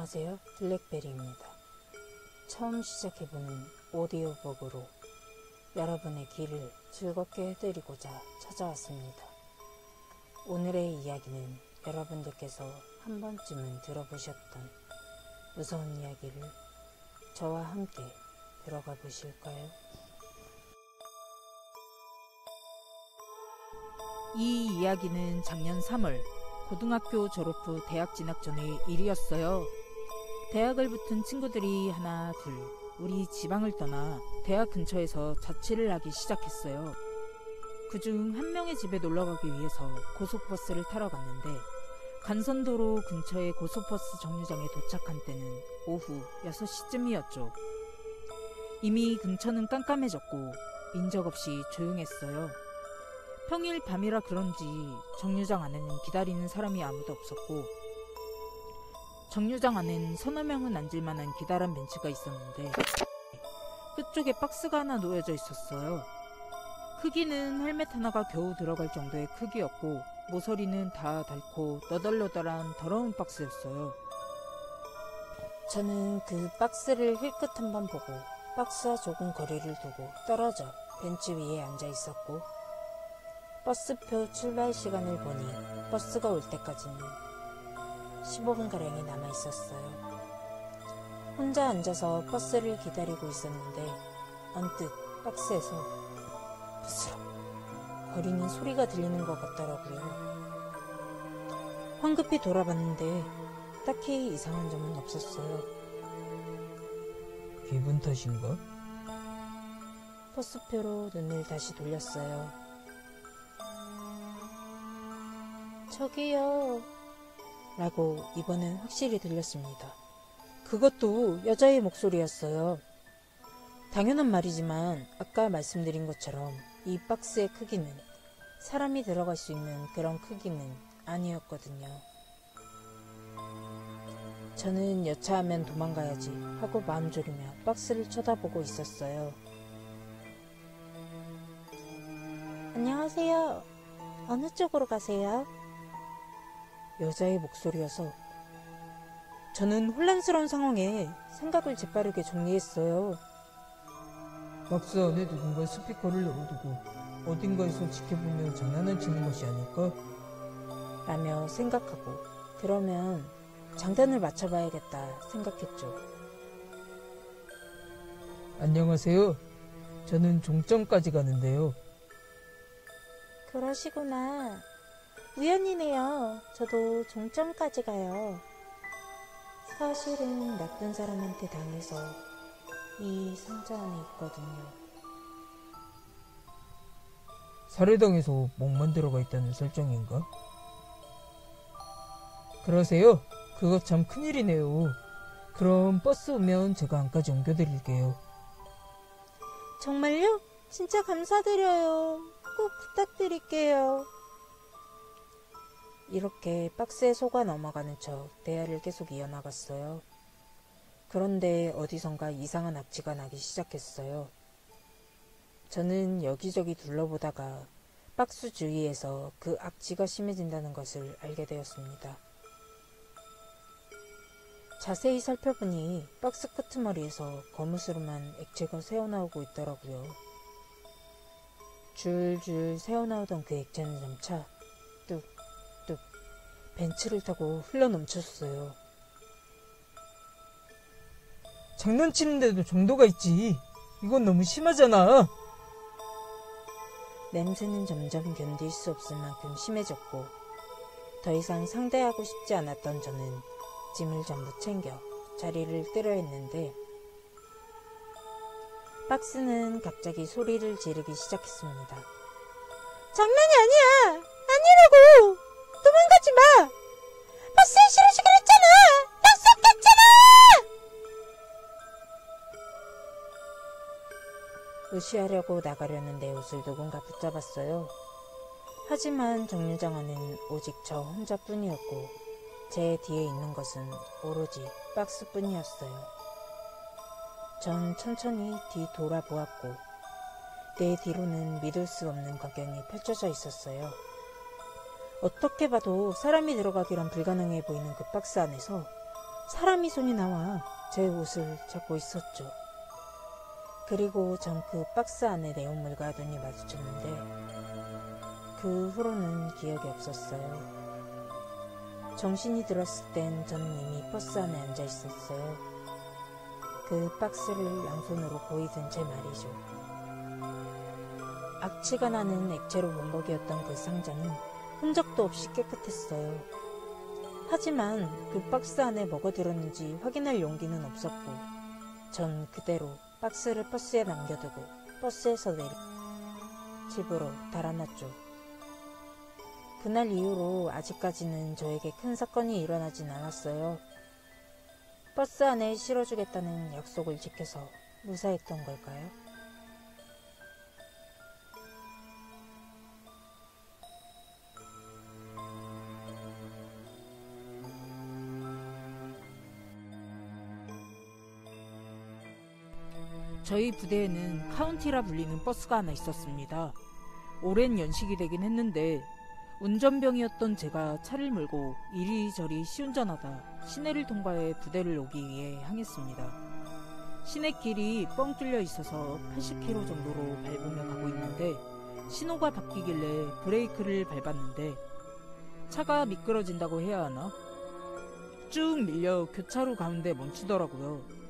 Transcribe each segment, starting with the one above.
안녕하세요. 블랙베리입니다. 처음 시작해보는 오디오북으로 여러분의 귀를 즐겁게 해드리고자 찾아왔습니다. 오늘의 이야기는 여러분들께서 한 번쯤은 들어보셨던 무서운 이야기를 저와 함께 들어가 보실까요? 이 이야기는 작년 3월 고등학교 졸업 후 대학 진학 전의 일이었어요. 대학을 붙은 친구들이 하나 둘 우리 지방을 떠나 대학 근처에서 자취를 하기 시작했어요. 그중 한 명의 집에 놀러가기 위해서 고속버스를 타러 갔는데 간선도로 근처의 고속버스 정류장에 도착한 때는 오후 6시쯤이었죠. 이미 근처는 깜깜해졌고 인적 없이 조용했어요. 평일 밤이라 그런지 정류장 안에는 기다리는 사람이 아무도 없었고 정류장 안엔 서너 명은 앉을 만한 기다란 벤치가 있었는데 끝쪽에 박스가 하나 놓여져 있었어요. 크기는 헬멧 하나가 겨우 들어갈 정도의 크기였고 모서리는 다 닳고 너덜너덜한 더러운 박스였어요. 저는 그 박스를 힐끗 한번 보고 박스와 조금 거리를 두고 떨어져 벤치 위에 앉아 있었고 버스표 출발 시간을 보니 버스가 올 때까지는 15분가량이 남아 있었어요. 혼자 앉아서 버스를 기다리고 있었는데 언뜻 박스에서 부스럭 거리는 소리가 들리는 것 같더라고요. 황급히 돌아봤는데 딱히 이상한 점은 없었어요. 기분 탓인가? 버스표로 눈을 다시 돌렸어요. 저기요 라고 이번엔 확실히 들렸습니다. 그것도 여자의 목소리였어요. 당연한 말이지만 아까 말씀드린 것처럼 이 박스의 크기는 사람이 들어갈 수 있는 그런 크기는 아니었거든요. 저는 여차하면 도망가야지 하고 마음 졸이며 박스를 쳐다보고 있었어요. 안녕하세요. 어느 쪽으로 가세요? 여자의 목소리여서 저는 혼란스러운 상황에 생각을 재빠르게 정리했어요. 박스 안에 누군가 스피커를 열어두고 어딘가에서 지켜보며 장난을 치는 것이 아닐까? 라며 생각하고 그러면 장단을 맞춰봐야겠다 생각했죠. 안녕하세요. 저는 종점까지 가는데요. 그러시구나. 우연이네요. 저도 종점까지 가요. 사실은 나쁜 사람한테 당해서 이 상자 안에 있거든요. 살해당해서 목만 들어가 있다는 설정인가? 그러세요? 그거 참 큰일이네요. 그럼 버스 오면 제가 안까지 옮겨드릴게요. 정말요? 진짜 감사드려요. 꼭 부탁드릴게요. 이렇게 박스에 속아 넘어가는 척 대화를 계속 이어나갔어요. 그런데 어디선가 이상한 악취가 나기 시작했어요. 저는 여기저기 둘러보다가 박스 주위에서 그 악취가 심해진다는 것을 알게 되었습니다. 자세히 살펴보니 박스 끄트머리에서 거무스름한 액체가 새어나오고 있더라고요. 줄줄 새어나오던 그 액체는 점차 뚝뚝 벤치를 타고 흘러넘쳤어요. 장난치는데도 정도가 있지. 이건 너무 심하잖아. 냄새는 점점 견딜 수 없을 만큼 심해졌고 더 이상 상대하고 싶지 않았던 저는 짐을 전부 챙겨 자리를 뜨려 했는데 박스는 갑자기 소리를 지르기 시작했습니다. 장난이 아니야! 아니라고! 도망가지 마! 버스에 실으시기로 했잖아! 약속했잖아! 무시하려고 나가려는 내 옷을 누군가 붙잡았어요. 하지만 정류장 안에는 오직 저 혼자뿐이었고 제 뒤에 있는 것은 오로지 박스뿐이었어요. 전 천천히 뒤 돌아보았고 내 뒤로는 믿을 수 없는 광경이 펼쳐져 있었어요. 어떻게 봐도 사람이 들어가기란 불가능해 보이는 그 박스 안에서 사람이 손이 나와 제 옷을 잡고 있었죠. 그리고 전 그 박스 안의 내용물과 눈이 마주쳤는데 그 후로는 기억이 없었어요. 정신이 들었을 땐 저는 이미 버스 안에 앉아 있었어요. 그 박스를 양손으로 보이던 제 말이죠. 악취가 나는 액체로 범벅이었던 그 상자는 흔적도 없이 깨끗했어요. 하지만 그 박스 안에 뭐가 들었는지 확인할 용기는 없었고 전 그대로 박스를 버스에 남겨두고 버스에서 내려 집으로 달아났죠. 그날 이후로 아직까지는 저에게 큰 사건이 일어나진 않았어요. 버스 안에 실어주겠다는 약속을 지켜서 무사했던 걸까요? 저희 부대에는 카운티라 불리는 버스가 하나 있었습니다. 오랜 연식이 되긴 했는데 운전병이었던 제가 차를 몰고 이리저리 시운전하다 시내를 통과해 부대를 오기 위해 향했습니다. 시내길이 뻥 뚫려 있어서 80km 정도로 밟으며 가고 있는데 신호가 바뀌길래 브레이크를 밟았는데 차가 미끄러진다고 해야 하나? 쭉 밀려 교차로 가운데 멈추더라고요.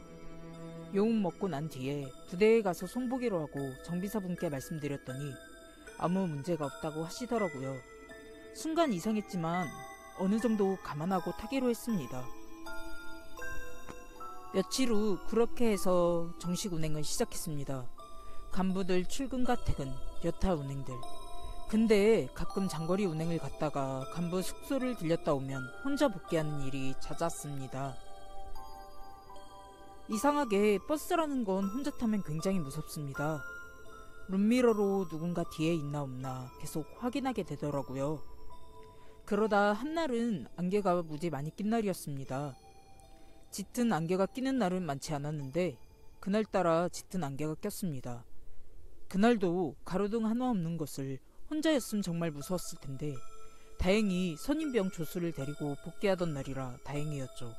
욕 먹고 난 뒤에 부대에 가서 손보기로 하고 정비사분께 말씀드렸더니 아무 문제가 없다고 하시더라고요. 순간 이상했지만 어느 정도 감안하고 타기로 했습니다. 며칠 후 그렇게 해서 정식 운행을 시작했습니다. 간부들 출근과 퇴근, 여타 운행들. 근데 가끔 장거리 운행을 갔다가 간부 숙소를 들렸다 오면 혼자 복귀하는 일이 잦았습니다. 이상하게 버스라는 건 혼자 타면 굉장히 무섭습니다. 룸미러로 누군가 뒤에 있나 없나 계속 확인하게 되더라고요. 그러다 한날은 안개가 무지 많이 낀 날이었습니다. 짙은 안개가 끼는 날은 많지 않았는데 그날따라 짙은 안개가 꼈습니다. 그날도 가로등 하나 없는 것을 혼자였으면 정말 무서웠을 텐데 다행히 선임병 조수를 데리고 복귀하던 날이라 다행이었죠.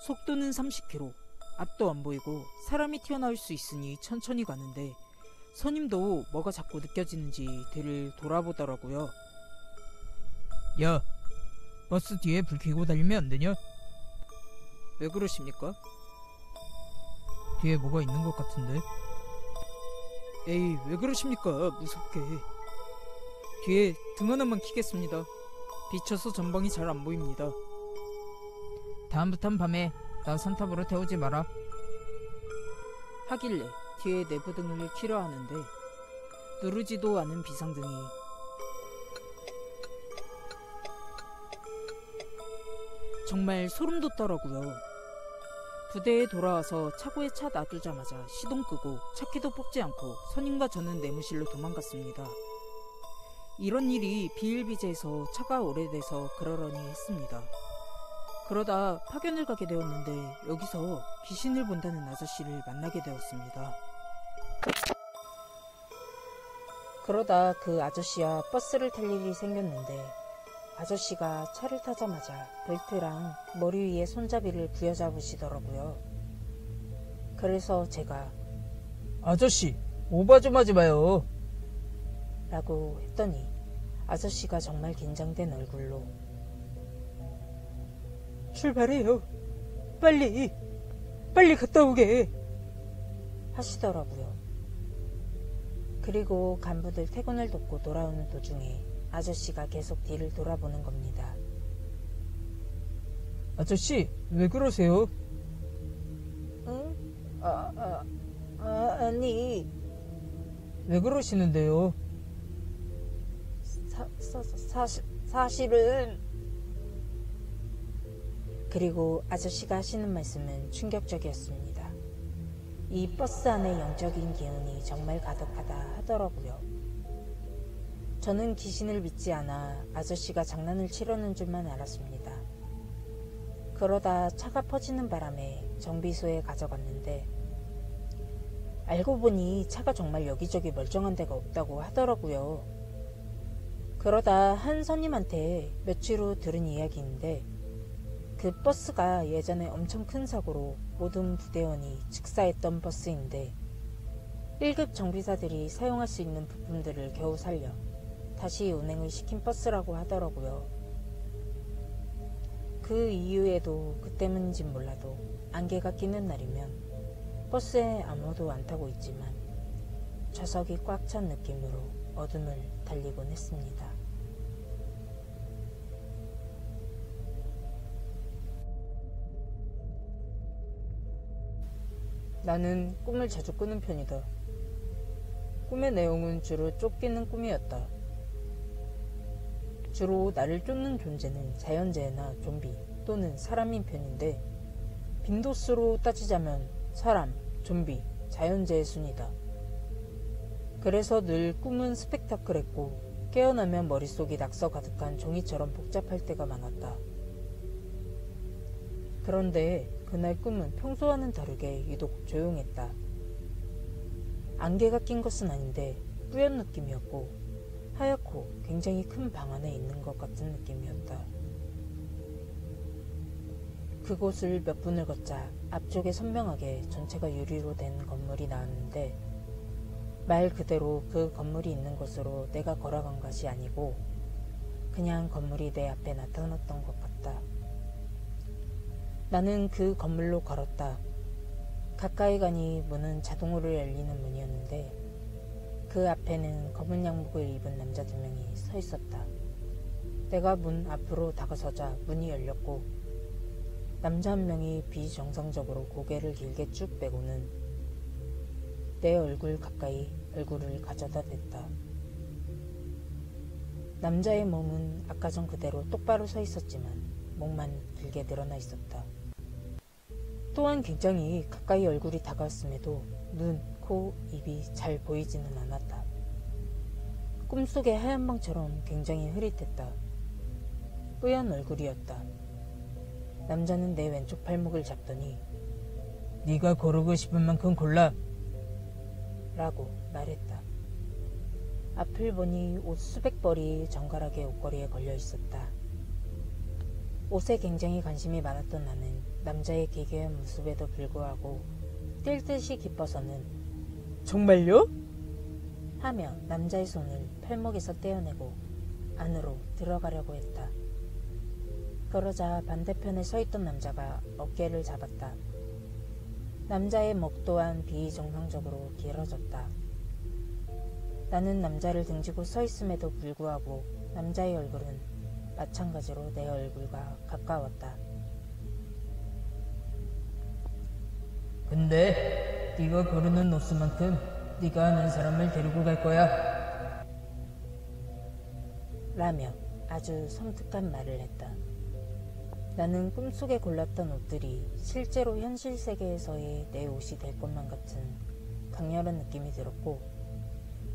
속도는 30km, 앞도 안 보이고 사람이 튀어나올 수 있으니 천천히 가는데 선임도 뭐가 자꾸 느껴지는지 뒤를 돌아보더라고요. 야, 버스 뒤에 불 켜고 달리면 안 되냐? 왜 그러십니까? 뒤에 뭐가 있는 것 같은데? 에이, 왜 그러십니까? 무섭게. 뒤에 등 하나만 켜겠습니다. 비쳐서 전방이 잘 안 보입니다. 다음부턴 밤에 나 선탑으로 태우지 마라. 하길래 뒤에 내부등을 켜려 하는데 누르지도 않은 비상등이 정말 소름 돋더라고요. 부대에 돌아와서 차고에 차 놔두자마자 시동 끄고 차키도 뽑지 않고 선임과 저는 내무실로 도망갔습니다. 이런 일이 비일비재해서 차가 오래돼서 그러려니 했습니다. 그러다 파견을 가게 되었는데 여기서 귀신을 본다는 아저씨를 만나게 되었습니다. 그러다 그 아저씨와 버스를 탈 일이 생겼는데 아저씨가 차를 타자마자 벨트랑 머리 위에 손잡이를 부여잡으시더라고요. 그래서 제가 아저씨, 오바 좀 하지 마요. 라고 했더니 아저씨가 정말 긴장된 얼굴로 출발해요. 빨리 갔다 오게 하시더라고요. 그리고 간부들 퇴근을 돕고 돌아오는 도중에 아저씨가 계속 뒤를 돌아보는 겁니다. 아저씨, 왜 그러세요? 응? 아니 왜 그러시는데요? 사실은. 그리고 아저씨가 하시는 말씀은 충격적이었습니다. 이 버스 안에 영적인 기운이 정말 가득하다 하더라고요. 저는 귀신을 믿지 않아 아저씨가 장난을 치려는 줄만 알았습니다. 그러다 차가 퍼지는 바람에 정비소에 가져갔는데 알고 보니 차가 정말 여기저기 멀쩡한 데가 없다고 하더라고요. 그러다 한 선임한테 며칠 후 들은 이야기인데 그 버스가 예전에 엄청 큰 사고로 모든 부대원이 즉사했던 버스인데 1급 정비사들이 사용할 수 있는 부품들을 겨우 살려 다시 운행을 시킨 버스라고 하더라고요. 그 이유에도 그 때문인진 몰라도 안개가 끼는 날이면 버스에 아무도 안 타고 있지만 좌석이 꽉 찬 느낌으로 어둠을 달리곤 했습니다. 나는 꿈을 자주 꾸는 편이다. 꿈의 내용은 주로 쫓기는 꿈이었다. 주로 나를 쫓는 존재는 자연재해나 좀비 또는 사람인 편인데 빈도수로 따지자면 사람, 좀비, 자연재해 순이다. 그래서 늘 꿈은 스펙타클했고 깨어나면 머릿속이 낙서 가득한 종이처럼 복잡할 때가 많았다. 그런데 그날 꿈은 평소와는 다르게 유독 조용했다. 안개가 낀 것은 아닌데 뿌연 느낌이었고 하얗고 굉장히 큰 방 안에 있는 것 같은 느낌이었다. 그곳을 몇 분을 걷자 앞쪽에 선명하게 전체가 유리로 된 건물이 나왔는데 말 그대로 그 건물이 있는 곳으로 내가 걸어간 것이 아니고 그냥 건물이 내 앞에 나타났던 것 같다. 나는 그 건물로 걸었다. 가까이 가니 문은 자동으로 열리는 문이었는데 그 앞에는 검은 양복을 입은 남자 2명이 서 있었다. 내가 문 앞으로 다가서자 문이 열렸고 남자 한 명이 비정상적으로 고개를 길게 쭉 빼고는 내 얼굴 가까이 얼굴을 가져다 댔다. 남자의 몸은 아까 전 그대로 똑바로 서 있었지만 목만 길게 늘어나 있었다. 또한 굉장히 가까이 얼굴이 다가왔음에도 눈, 코, 입이 잘 보이지는 않았다. 꿈속의 하얀 방처럼 굉장히 흐릿했다. 뿌연 얼굴이었다. 남자는 내 왼쪽 팔목을 잡더니 네가 고르고 싶은 만큼 골라 라고 말했다. 앞을 보니 옷 수백 벌이 정갈하게 옷걸이에 걸려 있었다. 옷에 굉장히 관심이 많았던 나는 남자의 기괴한 모습에도 불구하고 뛸 듯이 기뻐서는 정말요? 하며 남자의 손을 팔목에서 떼어내고 안으로 들어가려고 했다. 그러자 반대편에 서 있던 남자가 어깨를 잡았다. 남자의 목 또한 비정상적으로 길어졌다. 나는 남자를 등지고 서 있음에도 불구하고 남자의 얼굴은 마찬가지로 내 얼굴과 가까웠다. 근데 네가 고르는 옷수만큼 네가 아는 사람을 데리고 갈 거야 라며 아주 섬뜩한 말을 했다. 나는 꿈속에 골랐던 옷들이 실제로 현실 세계에서의 내 옷이 될 것만 같은 강렬한 느낌이 들었고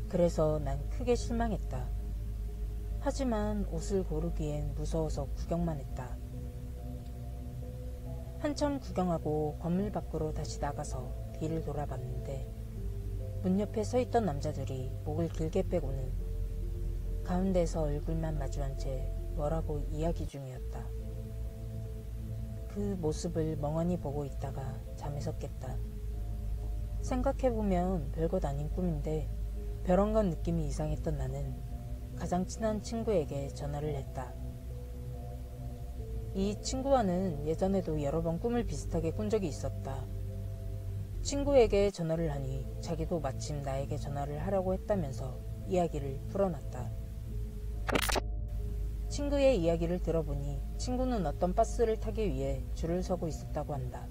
그래서 난 크게 실망했다. 하지만 옷을 고르기엔 무서워서 구경만 했다. 한참 구경하고 건물 밖으로 다시 나가서 뒤를 돌아봤는데 문 옆에 서 있던 남자들이 목을 길게 빼고는 가운데서 얼굴만 마주한 채 뭐라고 이야기 중이었다. 그 모습을 멍하니 보고 있다가 잠에서 깼다. 생각해보면 별것 아닌 꿈인데 벼랑간 느낌이 이상했던 나는 가장 친한 친구에게 전화를 했다. 이 친구와는 예전에도 여러 번 꿈을 비슷하게 꾼 적이 있었다. 친구에게 전화를 하니 자기도 마침 나에게 전화를 하라고 했다면서 이야기를 풀어놨다. 친구의 이야기를 들어보니 친구는 어떤 버스를 타기 위해 줄을 서고 있었다고 한다.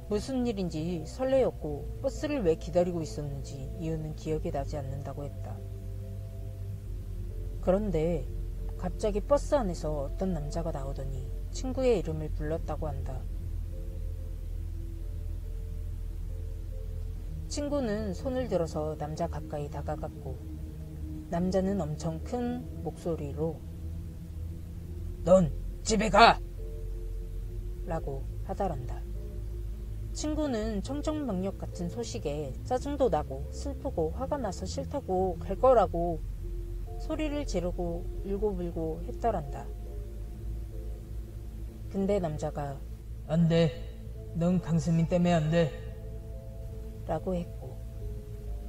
무슨 일인지 설레었고 버스를 왜 기다리고 있었는지 이유는 기억이 나지 않는다고 했다. 그런데 갑자기 버스 안에서 어떤 남자가 나오더니 친구의 이름을 불렀다고 한다. 친구는 손을 들어서 남자 가까이 다가갔고 남자는 엄청 큰 목소리로 넌 집에 가! 라고 하더란다. 친구는 청정명령 같은 소식에 짜증도 나고 슬프고 화가 나서 싫다고 갈 거라고 소리를 지르고 울고불고 했더란다. 근데 남자가 안 돼. 넌 강수님 때문에 안 돼. 라고 했고,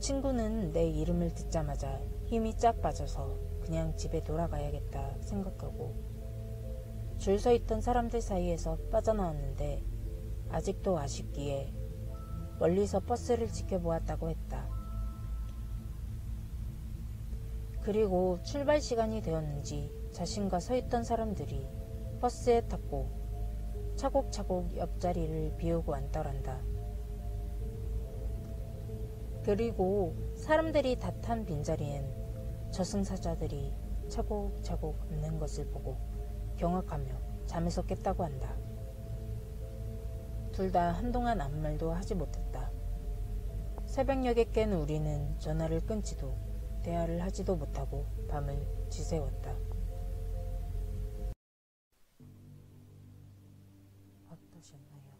친구는 내 이름을 듣자마자 힘이 쫙 빠져서 그냥 집에 돌아가야겠다 생각하고 줄 서 있던 사람들 사이에서 빠져나왔는데 아직도 아쉽기에 멀리서 버스를 지켜보았다고 했다. 그리고 출발 시간이 되었는지 자신과 서 있던 사람들이 버스에 탔고 차곡차곡 옆자리를 비우고 앉더란다. 그리고 사람들이 다 탄 빈자리엔 저승사자들이 차곡차곡 앉는 것을 보고 경악하며 잠에서 깼다고 한다. 둘 다 한동안 아무 말도 하지 못했다. 새벽녘에 깬 우리는 전화를 끊지도 대화를 하지도 못하고 밤을 지새웠다. 어떠셨나요?